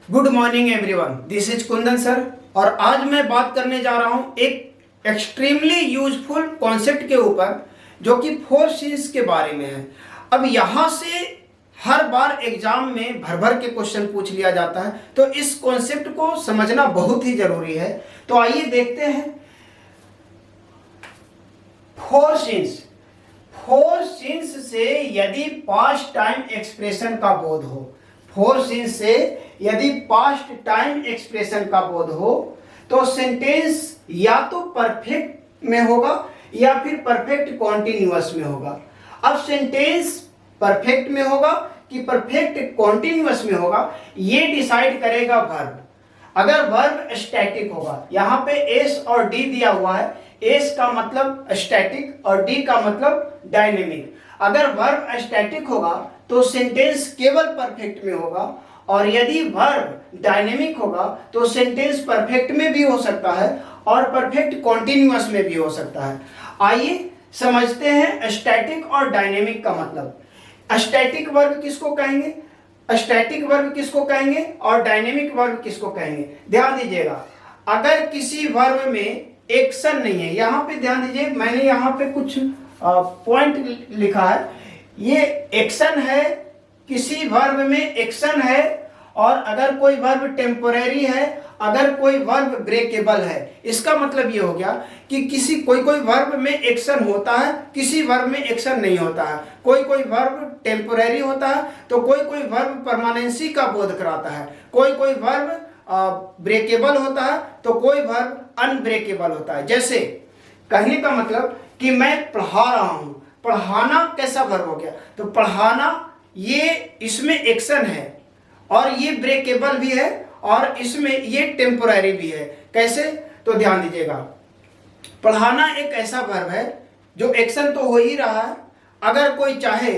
Good morning everyone, this is Kundan sir. और आज मैं बात करने जा रहा हूं एक एक्सट्रीमली यूजफुल कॉन्सेप्ट के ऊपर जो कि फोर सीन्स के बारे में है। अब यहां से हर बार एग्जाम में भर भर के क्वेश्चन पूछ लिया जाता है, तो इस कॉन्सेप्ट को समझना बहुत ही जरूरी है। तो आइए देखते हैं फोर सीन्स। फोर सीन्स से यदि पास्ट टाइम एक्सप्रेशन का बोध हो, फोर सीन्स से यदि पास्ट टाइम एक्सप्रेशन का बोध हो तो सेंटेंस या तो परफेक्ट में होगा या फिर परफेक्ट कॉन्टिन्यूअस में होगा। अब सेंटेंस परफेक्ट में होगा कि परफेक्ट कॉन्टिन्यूअस में होगा, ये डिसाइड करेगा वर्ब। अगर वर्ब स्टैटिक होगा, यहां पे एस और डी दिया हुआ है, एस का मतलब स्टैटिक और डी का मतलब डायनेमिक। अगर वर्ब स्टैटिक होगा तो सेंटेंस केवल परफेक्ट में होगा, और यदि वर्ब डायनेमिक होगा तो सेंटेंस परफेक्ट में भी हो सकता है और परफेक्ट कॉन्टिन्यूअस में भी हो सकता है। आइए समझते हैं स्टैटिक और डायनेमिक का मतलब। स्टैटिक वर्ब किसको कहेंगे, स्टैटिक वर्ब किसको कहेंगे और डायनेमिक वर्ब किसको कहेंगे। ध्यान दीजिएगा, अगर किसी वर्ब में एक्शन नहीं है, यहां पे ध्यान दीजिए, मैंने यहां पे कुछ पॉइंट लिखा है। ये एक्शन है, किसी वर्ब में एक्शन है, और अगर कोई वर्ब टेम्पोरेरी है, अगर कोई वर्ब ब्रेकेबल है, इसका मतलब ये हो गया कि कोई वर्ब में एक्शन होता है, किसी वर्ब में एक्शन नहीं होता है। कोई वर्ब टेम्पोरेरी होता है तो कोई वर्ब परमानेंसी का बोध कराता है, कोई वर्ब ब्रेकेबल होता है तो कोई वर्ब अनब्रेकेबल होता है। जैसे कहने का मतलब कि मैं पढ़ा रहा हूं, पढ़ाना कैसा वर्ब हो गया, तो पढ़ाना ये इसमें एक्शन है और ये ब्रेकेबल भी है और इसमें ये टेम्पोररी भी है। कैसे, तो ध्यान दीजिएगा, पढ़ाना एक ऐसा वर्ब है जो एक्शन तो हो ही रहा है, अगर कोई चाहे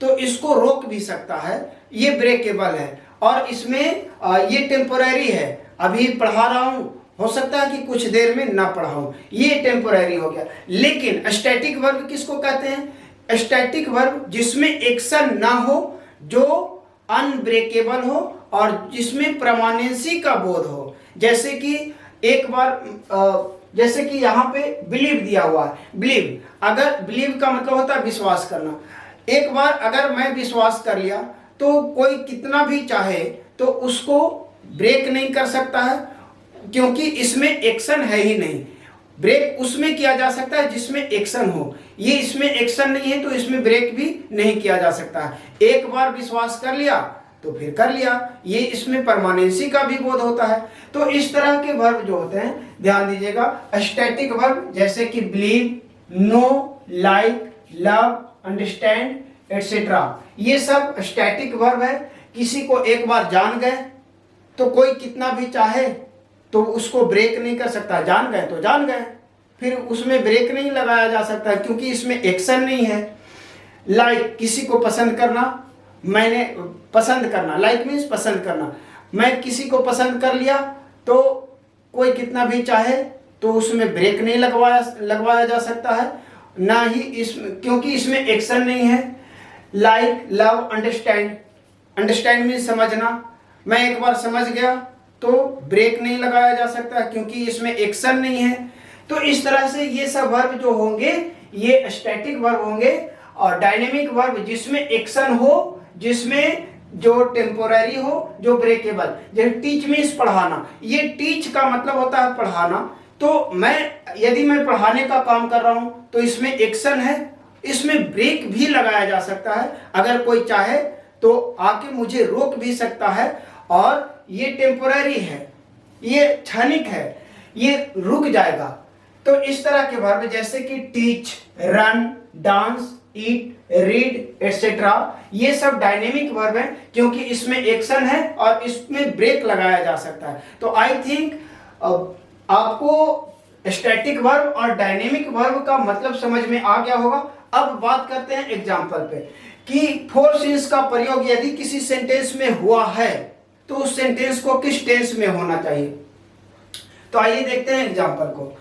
तो इसको रोक भी सकता है, ये ब्रेकेबल है, और इसमें ये टेम्पोररी है। अभी पढ़ा रहा हूं, हो सकता है कि कुछ देर में ना पढ़ाऊं, ये टेम्पोररी हो गया। लेकिन स्टैटिक वर्ब किसको कहते हैं, स्टैटिक वर्ब जिसमें एक्शन ना हो, जो अनब्रेकेबल हो और जिसमें परमानेंसी का बोध हो। जैसे कि एक बार जैसे कि यहाँ पे बिलीव दिया हुआ है, बिलीव, अगर बिलीव का मतलब होता है विश्वास करना। एक बार अगर मैं विश्वास कर लिया तो कोई कितना भी चाहे तो उसको ब्रेक नहीं कर सकता है, क्योंकि इसमें एक्शन है ही नहीं। ब्रेक उसमें किया जा सकता है जिसमें एक्शन हो, ये इसमें एक्शन नहीं है तो इसमें ब्रेक भी नहीं किया जा सकता है। एक बार विश्वास कर लिया तो फिर कर लिया, ये इसमें परमानेंसी का भी बोध होता है। तो इस तरह के वर्ब जो होते हैं, ध्यान दीजिएगा, स्टैटिक वर्ब जैसे कि believe, know, like, love, understand etcetera, ये सब स्टैटिक वर्ब है। किसी को एक बार जान गए तो कोई कितना भी चाहे तो उसको ब्रेक नहीं कर सकता, जान गए तो जान गए, फिर उसमें ब्रेक नहीं लगाया जा सकता क्योंकि इसमें एक्शन नहीं है। लाइक, किसी को पसंद करना, मैंने पसंद करना, लाइक मीन्स पसंद करना, मैं किसी को पसंद कर लिया तो कोई कितना भी चाहे तो उसमें ब्रेक नहीं लगवाया जा सकता है, ना ही क्योंकि इसमें एक्शन नहीं है। Like, love, understand, understand means समझना, मैं एक बार समझ गया तो ब्रेक नहीं लगाया जा सकता क्योंकि इसमें एक्शन नहीं है। तो इस तरह से ये सब वर्ब जो होंगे ये स्टैटिक वर्ब होंगे, और डायनेमिक वर्ब जिसमें एक्शन हो, जिसमें जो टेम्पोररी हो, जो ब्रेकेबल। जैसे टीच मीन्स पढ़ाना, ये टीच का मतलब होता है पढ़ाना, तो यदि मैं पढ़ाने का काम कर रहा हूं तो इसमें एक्शन है, इसमें ब्रेक भी लगाया जा सकता है, अगर कोई चाहे तो आके मुझे रोक भी सकता है, और ये टेम्पोररी है, ये क्षणिक है, ये रुक जाएगा। तो इस तरह के वर्ब जैसे कि टीच, रन, डांस, ईट, रीड एटसेट्रा, ये सब डायनेमिक वर्ब है क्योंकि इसमें एक्शन है और इसमें ब्रेक लगाया जा सकता है। तो आई थिंक आपको स्टैटिक वर्ब और डायनेमिक वर्ब का मतलब समझ में आ गया होगा। अब बात करते हैं एग्जाम्पल पे कि फोर सीन्स का प्रयोग यदि किसी सेंटेंस में हुआ है तो उस सेंटेंस को किस टेंस में होना चाहिए। तो आइए देखते हैं एग्जाम्पल को।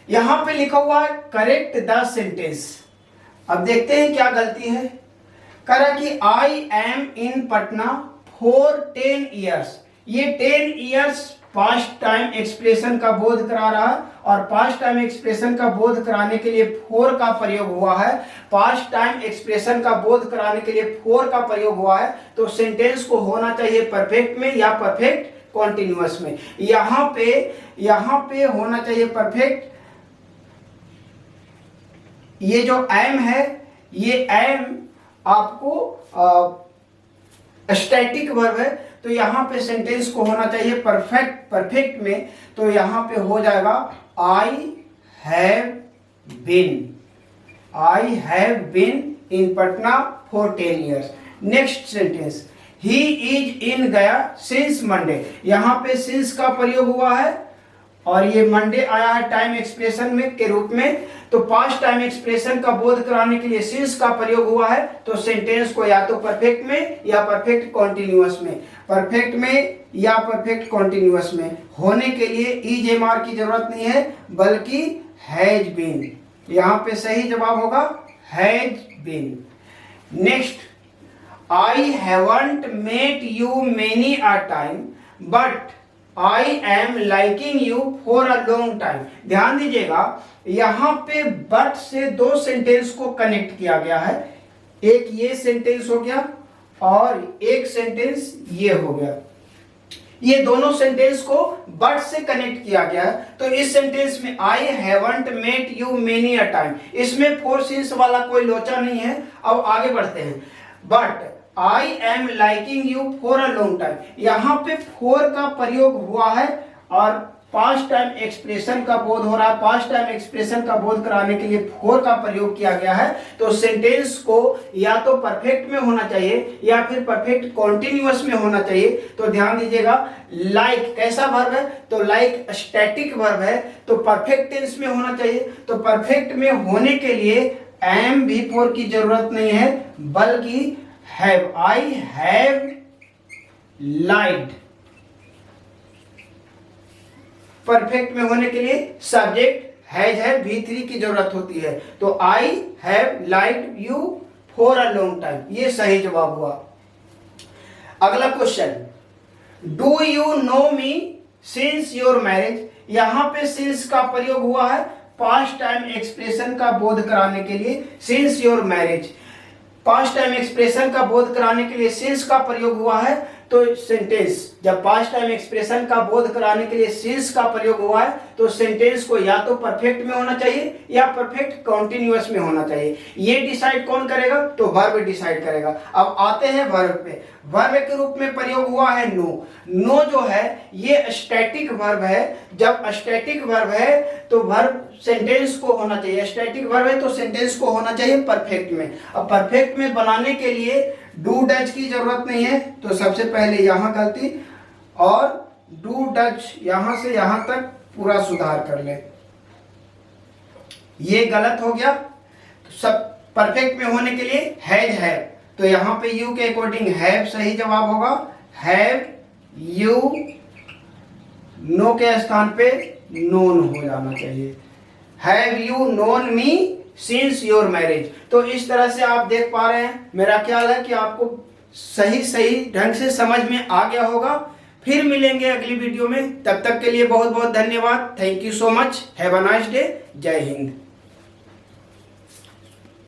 यहां पे लिखा हुआ है करेक्ट द सेंटेंस। अब देखते हैं क्या गलती है। कह रहा कि I am in Patna for 10 years, ये 10 ईयर्स पास्ट टाइम एक्सप्रेशन का बोध करा रहा है, और पास्ट टाइम एक्सप्रेशन का बोध कराने के लिए फोर का प्रयोग हुआ है। पास्ट टाइम एक्सप्रेशन का बोध कराने के लिए फोर का प्रयोग हुआ है, तो सेंटेंस को होना चाहिए परफेक्ट में या परफेक्ट कॉन्टिन्यूअस में। यहां पे होना चाहिए परफेक्ट। ये जो एम है, ये एम आपको स्टैटिक वर्ब है, तो यहां पे सेंटेंस को होना चाहिए परफेक्ट में। तो यहां पे हो जाएगा I have been in Patna for 10 years. Next sentence, he is in Gaya since Monday. यहां पे सिंस का प्रयोग हुआ है और ये मंडे आया है टाइम एक्सप्रेशन में के रूप में, तो पास्ट टाइम एक्सप्रेशन का बोध कराने के लिए सिंस का प्रयोग हुआ है, तो सेंटेंस को या तो परफेक्ट में या परफेक्ट कॉन्टिन्यूअस में, परफेक्ट में या परफेक्ट कॉन्टिन्यूअस में होने के लिए इज एम आर की जरूरत नहीं है, बल्कि हैज बीन। यहां पे सही जवाब होगा has been. Next, I haven't met you many a time but I am liking you for a long time. ध्यान दीजिएगा, यहां पे बट से दो सेंटेंस को कनेक्ट किया गया है। एक ये सेंटेंस हो गया और एक सेंटेंस ये हो गया। ये दोनों सेंटेंस को बट से कनेक्ट किया गया है। तो इस सेंटेंस में I haven't met you many a time, इसमें फोर सिंस वाला कोई लोचा नहीं है। अब आगे बढ़ते हैं। But I am liking you for a long time, यहां पे फोर का प्रयोग हुआ है और पास्ट टाइम एक्सप्रेशन का बोध हो रहा है। पास्ट टाइम एक्सप्रेशन का बोध कराने के लिए फोर का प्रयोग किया गया है, तो सेंटेंस को या तो परफेक्ट में होना चाहिए या फिर परफेक्ट कॉन्टिन्यूअस में होना चाहिए। तो ध्यान दीजिएगा, लाइक कैसा वर्ब है, तो लाइक स्टैटिक वर्ब है, तो परफेक्ट टेंस में होना चाहिए। तो परफेक्ट में होने के लिए एम भी फोर की जरूरत नहीं है, बल्कि have, I have liked. Perfect में होने के लिए सब्जेक्ट हैज है, V3 की जरूरत होती है। तो I have liked you for a long time, ये सही जवाब हुआ। अगला question, do you know me since your marriage. यहां पे सिंस का प्रयोग हुआ है पास्ट टाइम एक्सप्रेशन का बोध कराने के लिए। Since your marriage, past time expression का बोध कराने के लिए सिंस का प्रयोग हुआ है, तो सेंटेंस, जब पास्ट टाइम एक्सप्रेशन का बोध कराने के लिए सिंस का प्रयोग हुआ है, तो सेंटेंस को या तो परफेक्ट में होना चाहिए या परफेक्ट कॉन्टिन्यूअस में होना चाहिए। ये डिसाइड कौन करेगा, तो वर्ब डिसाइड करेगा। अब आते हैं वर्ब पे। वर्ब के रूप में प्रयोग हुआ है नो। नो जो है ये स्टैटिक वर्ब है। जब स्टैटिक वर्ब है तो वर्ब सेंटेंस को होना चाहिए, स्टैटिक वर्ब है तो सेंटेंस को होना चाहिए परफेक्ट में। अब परफेक्ट में बनाने के लिए डू डच की जरूरत नहीं है, तो सबसे पहले यहां गलती, और डू डच यहां से यहां तक पूरा सुधार कर ले। ये गलत हो गया। तो सब परफेक्ट में होने के लिए हैज है, तो यहां पे यू के अकॉर्डिंग हैव सही जवाब होगा। हैव यू, नो के स्थान पे नोन हो जाना चाहिए। Have you known me since your marriage. तो इस तरह से आप देख पा रहे हैं, मेरा ख्याल है कि आपको सही ढंग से समझ में आ गया होगा। फिर मिलेंगे अगली वीडियो में, तब तक के लिए बहुत बहुत धन्यवाद। Thank you so much. Have a nice day. जय हिंद।